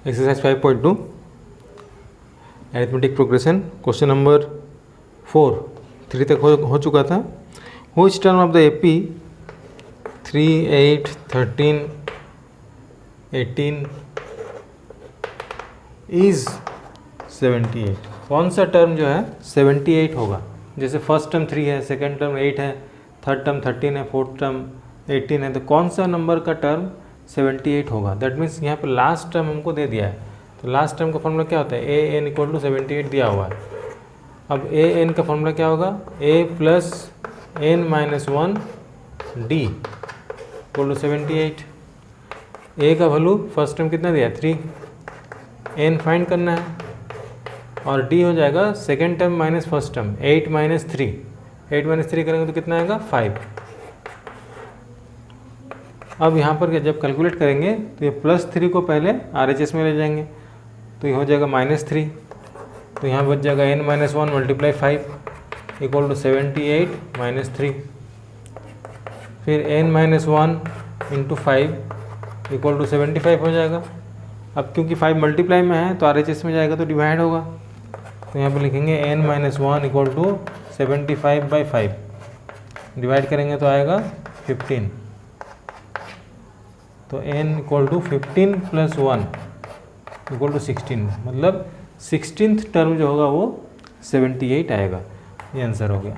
Exercise 5.2 arithmetic progression question number 3 तक हो चुका था। Which term of the AP 3, 8, 13, 18 is 78। कौन सा टर्म जो है 78 होगा? जैसे फर्स्ट टर्म 3 है, सेकेंड टर्म 8 है, थर्ड टर्म 13 है, फोर्थ टर्म 18 है, तो कौन सा नंबर का टर्म 78 होगा? दैट मीन्स यहाँ पे लास्ट टर्म हमको दे दिया है, तो लास्ट टर्म का फॉर्मूला क्या होता है? ए एन इक्वल टू 78 दिया हुआ है। अब ए एन का फॉर्मूला क्या होगा? A plus N minus 1 D equal to 78। A का वैल्यू फर्स्ट टर्म कितना दिया है? 3, एन फाइंड करना है, और डी हो जाएगा second term minus first term 8 minus 3। 8 minus 3 करेंगे तो कितना आएगा? 5। अब यहाँ पर जब कैलकुलेट करेंगे तो ये +3 को पहले RHS में ले जाएंगे, तो ये हो जाएगा -3। तो यहाँ बच जाएगा n minus 1 multiply 5 equal to 78 minus 3। फिर n minus 1 into 5 equal to 75 हो जाएगा। अब क्योंकि 5 मल्टीप्लाई में है तो RHS में जाएगा तो डिवाइड होगा, तो यहाँ पर लिखेंगे n minus 1 equal to 75 by 5। Divide करेंगे तो आएगा 15। तो n equal to 15 plus 1 equal to 16, मतलब 16th टर्म जो होगा वो 78 आएगा। ये आंसर हो गया।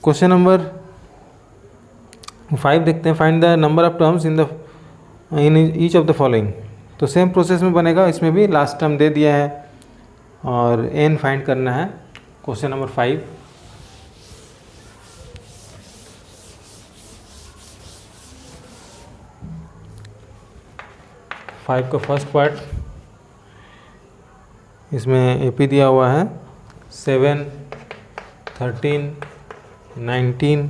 क्वेश्चन नंबर 5 देखते हैं। Find the number of terms in each of the following. तो सेम प्रोसेस में बनेगा, इसमें भी लास्ट टर्म दे दिया है और n फाइंड करना है। Question number 5। का फर्स्ट पार्ट, इसमें एपी दिया हुआ है 7, 13, 19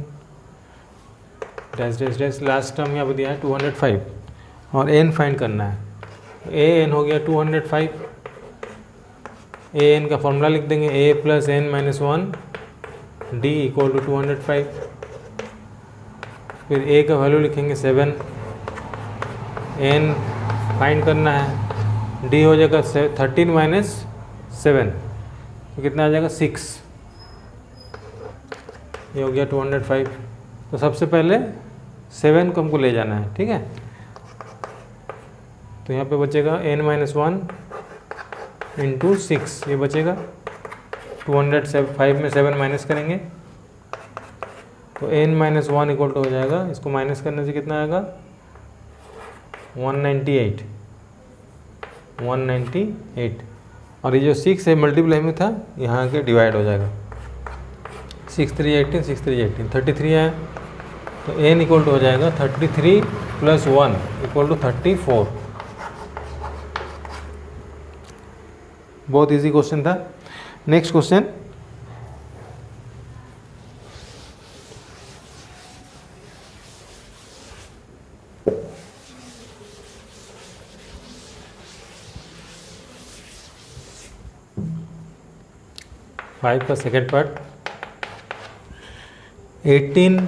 dash dash dash. Last term यहाँ पर दिया है 205 और n फाइंड करना है। ए एन हो गया 205। ए एन का फॉर्मूला लिख देंगे, a plus N minus 1 D equal to 205। फिर a का वैल्यू लिखेंगे 7, n फाइंड करना है, d हो जाएगा 13 माइनस 7 तो कितना आ जाएगा? 6। ये हो गया 205। तो सबसे पहले 7 को हमको ले जाना है, ठीक है। तो यहाँ पे बचेगा n माइनस 1 इंटू 6, ये बचेगा 205 में 7 माइनस करेंगे तो n माइनस 1 इक्वल टू हो जाएगा, इसको माइनस करने से कितना आएगा? 198। और ये जो 6 है मल्टीप्लाई में था, यहाँ आके डिवाइड हो जाएगा। 6 3 18, 6 3 18, 33 है, तो n इक्वल टू हो जाएगा 33 प्लस 1 इक्वल टू 34। बहुत इजी क्वेश्चन था। नेक्स्ट क्वेश्चन, का सेकेंड पार्ट, 18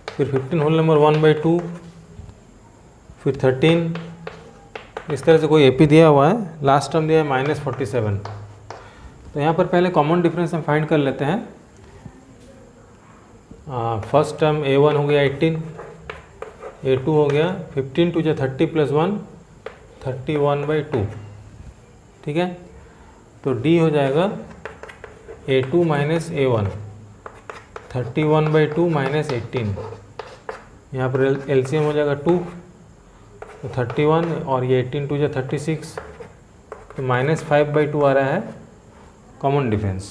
फिर 15 होल नंबर 1/2 फिर 13, इस तरह से कोई एपी दिया हुआ है। लास्ट टर्म दिया है -47। तो यहाँ पर पहले कॉमन डिफरेंस हम फाइंड कर लेते हैं। फर्स्ट टर्म a1 हो गया 18, a2 हो गया 15 टू जो 30 प्लस 1 31/2, ठीक है। तो d हो जाएगा a2 माइनस a1 31/2 माइनस 18। यहाँ पर LCM हो जाएगा 2, तो 31 और ये 18 टू जो 36, तो -5/2 आ रहा है कॉमन डिफरेंस।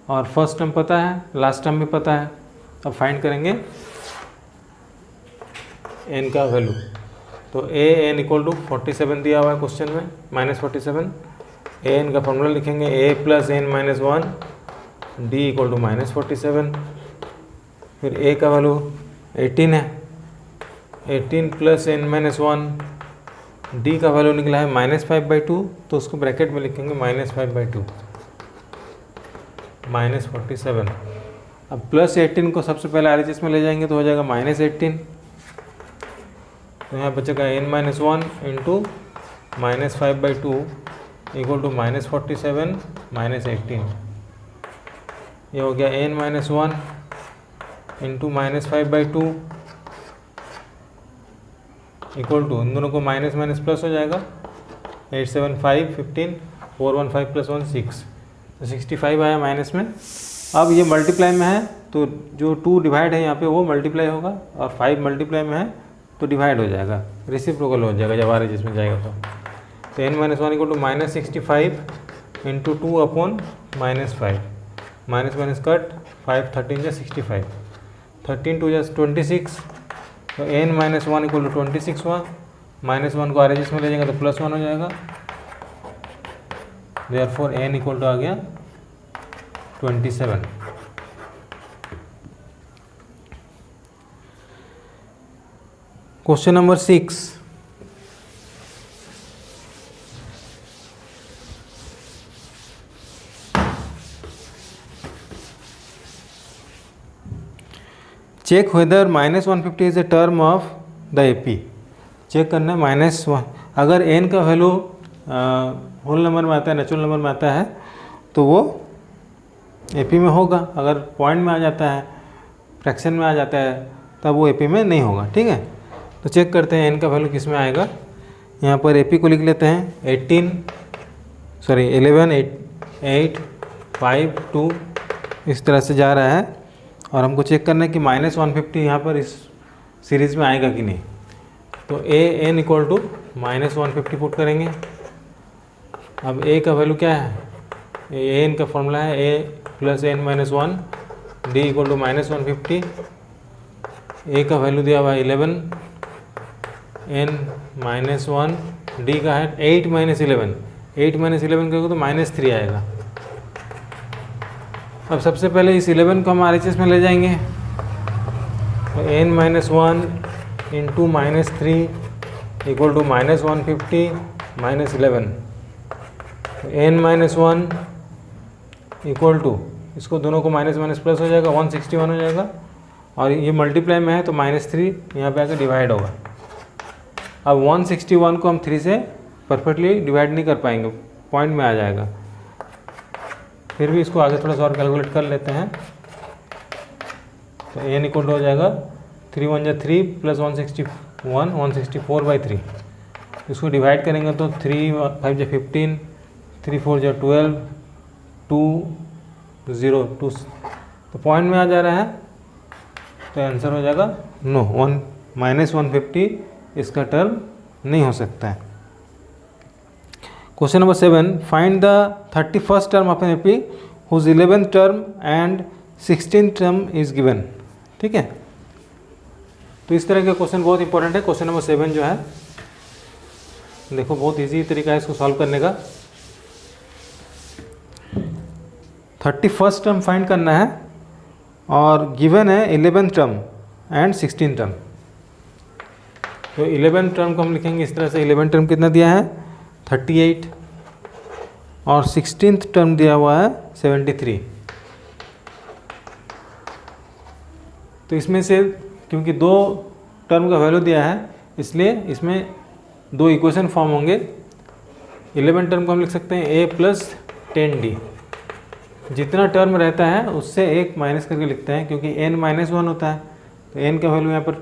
और फर्स्ट टर्म पता है, लास्ट टर्म भी पता है। अब फाइंड करेंगे n का वैल्यू। तो a n इक्वल टू 47 दिया हुआ है क्वेश्चन में, -47। a n का फॉर्मूला लिखेंगे, a plus N minus 1 D equal to -47। फिर a का वैल्यू 18 है, 18 प्लस एन माइनस 1 डी का वैल्यू निकला है -5/2, तो उसको ब्रैकेट में लिखेंगे -5/2 -47। अब +18 को सबसे पहले RHS में ले जाएंगे तो हो जाएगा -18। तो यहाँ बचेगा n-1 इंटू -5/2 इक्वल टू -47 -18। ये हो गया n-1 इंटू -5/2 इक्वल टू, इन दोनों को माइनस माइनस प्लस हो जाएगा, 8 7 5 15 4 1 5 + 1 6, तो 65 आया माइनस में। अब ये मल्टीप्लाई में है तो जो 2 डिवाइड है यहाँ पे वो मल्टीप्लाई होगा, और 5 मल्टीप्लाई में है तो डिवाइड हो जाएगा, रेसिप्रोकल हो जाएगा जब आर जिसमें जाएगा तो n-1 equal to -65 into 2/-5, minus minus cut, 5 13 × 65, 13 2 = 26, तो n-1 इक्वल टू 26 हुआ, -1 को आर में ले जाएंगे तो +1 हो जाएगा, देयरफॉर n इक्वल टू आ गया 27। Question number 6, check whether -150 is a term of the AP। Check करना है -1, अगर n का वैल्यू होल नंबर में आता है, नेचुरल नंबर में आता है तो वो AP में होगा, अगर पॉइंट में आ जाता है, फ्रैक्शन में आ जाता है तब वो AP में नहीं होगा। ठीक है, तो चेक करते हैं n का वैल्यू किस में आएगा। यहाँ पर AP को लिख लेते हैं 11 8 5 2 इस तरह से जा रहा है, और हमको चेक करना है कि -150 यहाँ पर इस सीरीज़ में आएगा कि नहीं। तो n इक्वल टू -150 पुट करेंगे। अब a का वैल्यू क्या है, n का फॉर्मूला है a + n-1, d equal to -150, a का वैल्यू दिया हुआ है 11, n-1, d का है 8 - 11, 8 - 11 करोगे तो -3 आएगा। अब सबसे पहले इस 11 को हम RHS में ले जाएंगे, तो n-1 इंटू -3 इक्वल टू -150 -11, तो n-1 इक्वल टू, इसको दोनों को माइनस माइनस प्लस हो जाएगा, 161 हो जाएगा, और ये मल्टीप्लाई में है तो -3 यहाँ पे आकर डिवाइड होगा। अब 161 को हम 3 से परफेक्टली डिवाइड नहीं कर पाएंगे, पॉइंट में आ जाएगा, फिर भी इसको आगे थोड़ा सा और कैलकुलेट कर लेते हैं। तो n इक्वल हो जाएगा 3 1 = 3 + 161 164/3, इसको डिवाइड करेंगे तो 3 5 = 15, 3 4 = 12, 2 0 2, तो पॉइंट में आ जा रहा है, तो आंसर हो जाएगा नो, -150 इसका टर्म नहीं हो सकता है। Question number 7, find the 31st term of an AP whose 11th term and 16th term is given. ठीक है, तो इस तरह के क्वेश्चन बहुत इंपॉर्टेंट है। क्वेश्चन नंबर 7 जो है, देखो बहुत इजी तरीका है इसको सॉल्व करने का। 31st टर्म फाइंड करना है और गिवन है 11th term and 16th term. तो 11th टर्म को हम लिखेंगे इस तरह से, 11th टर्म कितना दिया है 38, और 16th टर्म दिया हुआ है 73। तो इसमें से क्योंकि 2 टर्म का वैल्यू दिया है इसलिए इसमें 2 इक्वेशन फॉर्म होंगे। 11th टर्म को हम लिख सकते हैं a + 10d, जितना टर्म रहता है उससे 1 माइनस करके लिखते हैं, क्योंकि n-1 होता है, तो n का वैल्यू यहाँ पर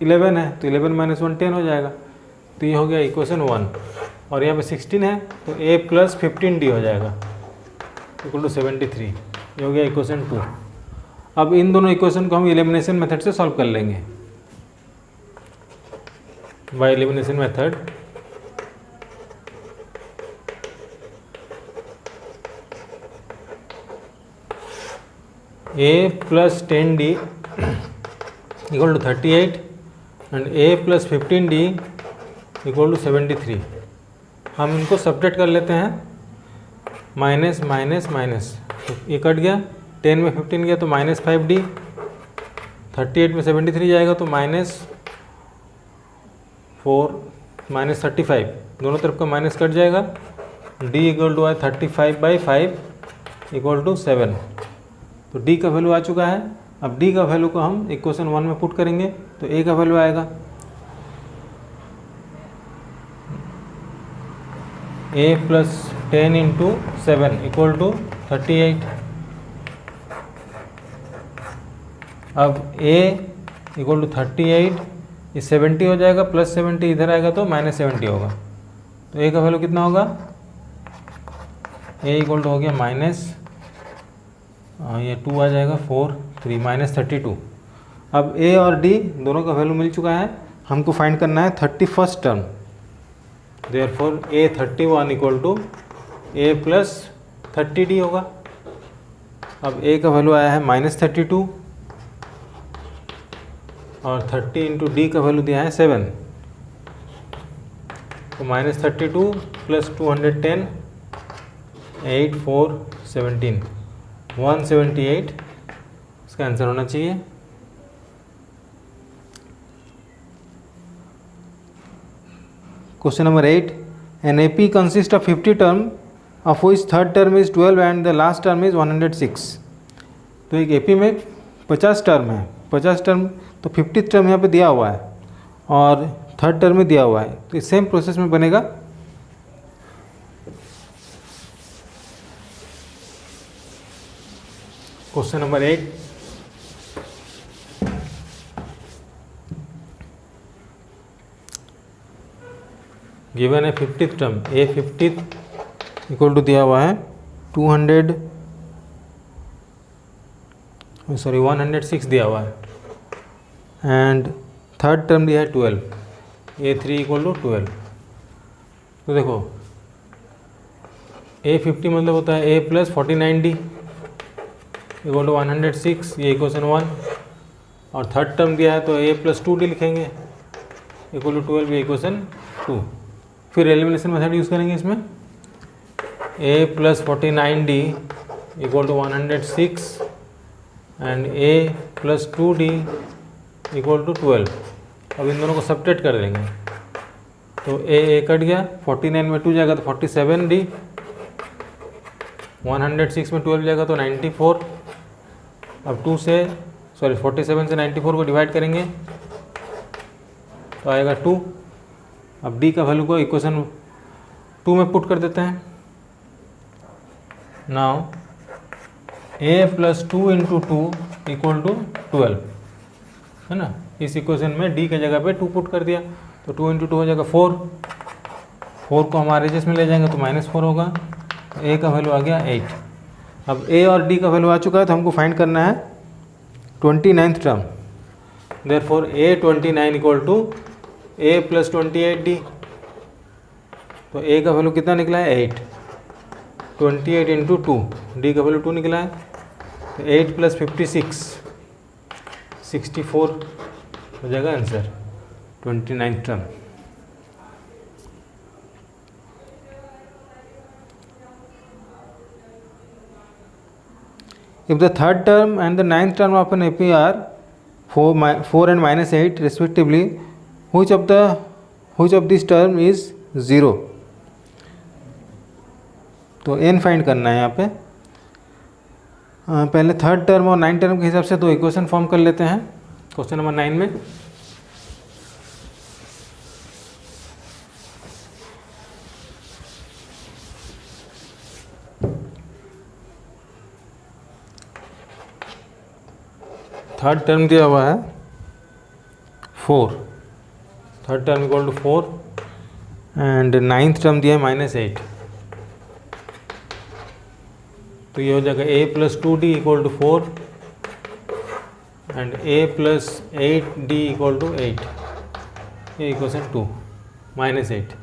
11 है, तो 11 - 1 10 हो जाएगा, तो ये हो गया इक्वेशन 1। और यहाँ पे 16 है तो a + 15d हो जाएगा इक्वल टू 73, ये हो गया इक्वेशन 2। अब इन दोनों इक्वेशन को हम एलिमिनेशन मेथड से सॉल्व कर लेंगे, by elimination method. a + 10d equal to 38 and a + 15d equal to 73। हम इनको सब्ट्रैक्ट कर लेते हैं, माइनस माइनस माइनस, तो ये कट गया, 10 में 15 गया तो -5d, 38 में 73 जाएगा तो -4 -35, दोनों तरफ का माइनस कट जाएगा, d equal to 35/5 equal to 7। तो d का वैल्यू आ चुका है। अब d का वैल्यू को हम इक्वेशन 1 में पुट करेंगे तो a का वैल्यू आएगा ए प्लस 10 इंटू 7 इक्वल टू 38। अब ए इक्वल टू 38, ये 70 हो जाएगा, प्लस 70 इधर आएगा तो माइनस 70 होगा। तो ए का वैल्यू कितना होगा? ए इक्वल टू हो गया माइनस, ये 2 आ जाएगा, 4 3 माइनस 32। अब ए और डी दोनों का वैल्यू मिल चुका है, हमको फाइंड करना है 31st term. Therefore a 31 equal to a plus 30d होगा। अब ए का वैल्यू आया है माइनस 32 और 30 इंटू डी का वैल्यू दिया है 7, तो माइनस 32 प्लस 210 8 4 17 178 इसका आंसर होना चाहिए। Question number 8, an AP consist of 50 term of which third term is 12 and the last term is 106। तो एक AP में 50 टर्म है, 50 टर्म, तो 50th टर्म यहाँ पे दिया हुआ है और थर्ड टर्म में दिया हुआ है, तो सेम प्रोसेस में बनेगा। क्वेश्चन नंबर 8, गिवन है 50th term, A 50th equal to दिया हुआ है 106 दिया हुआ है एंड थर्ड टर्म दिया है 12, ए 3 इक्वल टू 12। तो देखो ए 50 मतलब होता है ए प्लस 49d इक्वल टू 106, ये इक्वेशन 1, और थर्ड टर्म दिया है तो ए प्लस 2d लिखेंगे इक्वल टू 12, ये इक्वेशन 2। फिर एलिमिनेशन मेथड यूज़ करेंगे इसमें, A plus 49d equal to 106 and A plus 2d equal to 12। अब इन दोनों को सब्ट्रैक्ट कर देंगे, तो ए कट गया, 49 में 2 जाएगा तो 47d, 106 में 12 जाएगा तो 94। अब 47 से 94 को डिवाइड करेंगे तो आएगा 2। अब डी का वैल्यू को इक्वेशन 2 में पुट कर देते हैं। Now a plus 2 into 2 equal to 12 है ना। इस इक्वेशन में डी के जगह पे 2 पुट कर दिया, तो 2 इंटू 2 हो जाएगा 4। 4 को हम आर में ले जाएंगे तो -4 होगा, तो ए का वैल्यू आ गया 8। अब ए और डी का वैल्यू आ चुका है, तो हमको फाइंड करना है 29th term. Therefore a 29 equal to a plus 28d। तो ए का वैल्यू कितना निकला है 8, 28 इंटू 2, डी का वैल्यू 2 निकला है, तो 8 प्लस 56 64 हो जाएगा answer 29th term. If the third term and the ninth term of an AP are 4 and -8 respectively, which of this term is 0? तो n फाइंड करना है यहाँ पे। पहले थर्ड टर्म और नाइन्थ टर्म के हिसाब से तो इक्वेशन फॉर्म कर लेते हैं क्वेश्चन नंबर 9 में। थर्ड टर्म दिया हुआ है 4, third term equal to 4 and ninth term दिया है -8, तो ये हो जाएगा a plus 2d equal to 4 and a plus 8d equal to 8, ये इक्वेशन 2 -8।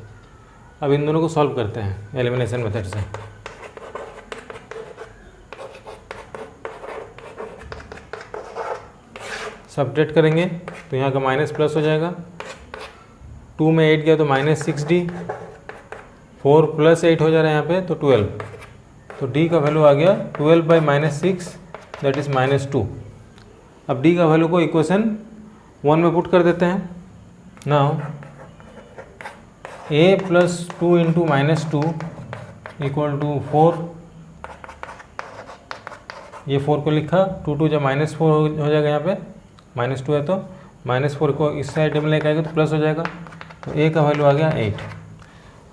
अब इन दोनों को सॉल्व करते हैं एलिमिनेशन मेथड से। सब्ट्रैक्ट करेंगे तो यहाँ का माइनस प्लस हो जाएगा, 2 में 8 गया तो -6d, 4 प्लस 8 हो जा रहा है यहाँ पे तो 12, तो d का वैल्यू आ गया 12/-6 दैट इज़ -2। अब d का वैल्यू को इक्वेशन 1 में पुट कर देते हैं। Now a plus 2 into -2 equal to 4, ये 4 को लिखा, 2 जब -4 हो जाएगा यहाँ पे, -2 है तो -4 को इस साइड में लेकर आएगा तो प्लस हो जाएगा, तो a का वैल्यू आ गया 8।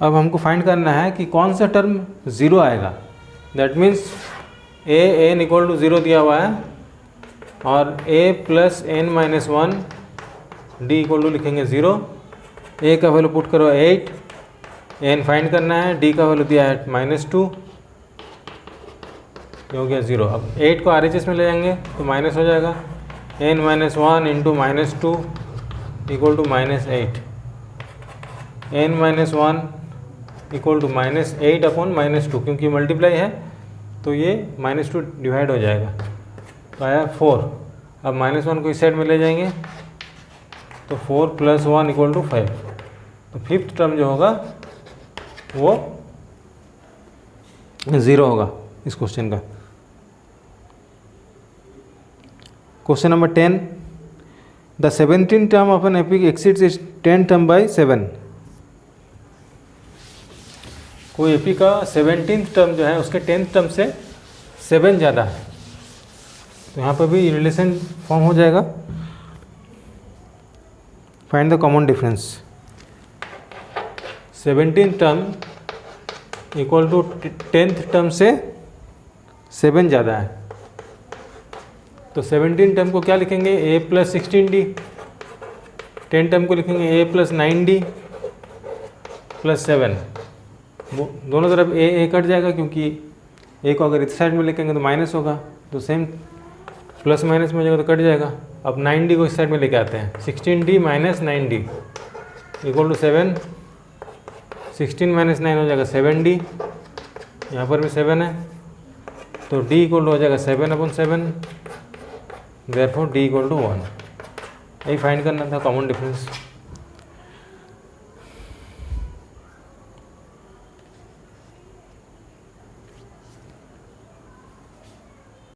अब हमको फाइंड करना है कि कौन सा टर्म ज़ीरो आएगा। That means n equal to zero दिया हुआ है और a plus N minus one d equal to लिखेंगे ज़ीरो। a का वैल्यू पुट करो 8, n फाइंड करना है, d का वैल्यू दिया है -2, हो गया 0। अब 8 को RHS में ले जाएंगे तो माइनस हो जाएगा, n minus one into -2 equal to -8, n minus one equal to -8 upon -2, क्योंकि मल्टीप्लाई है तो ये -2 डिवाइड हो जाएगा, तो आया 4। अब -1 को इस साइड में ले जाएंगे तो 4 प्लस 1 इक्वल टू 5। तो फिफ्थ टर्म जो होगा वो 0 होगा इस क्वेश्चन का। Question number 10, the 17th term of an epic exceeds its 10th term by 7। कोई एपी का 17th टर्म जो है उसके 10th टर्म से 7 ज़्यादा है, तो यहाँ पर भी रिलेशन फॉर्म हो जाएगा। Find the common difference. 17th term equal to 10th term से 7 ज़्यादा है, तो 17 टर्म को क्या लिखेंगे, a प्लस 16d। 10 टर्म को लिखेंगे a प्लस 9d प्लस 7। दोनों तरफ a कट जाएगा, क्योंकि a को अगर इस साइड में लिखेंगे तो माइनस होगा, तो सेम प्लस माइनस में हो जाएगा तो कट जाएगा। अब 9d को इस साइड में लेके आते हैं, 16d minus 9d equal to 7। 16 minus 9 हो जाएगा 7d, यहाँ पर भी 7 है, तो d इक्वल टू हो जाएगा 7/7, देयरफॉर d इक्वल टू 1। यही फाइंड करना था कॉमन डिफरेंस।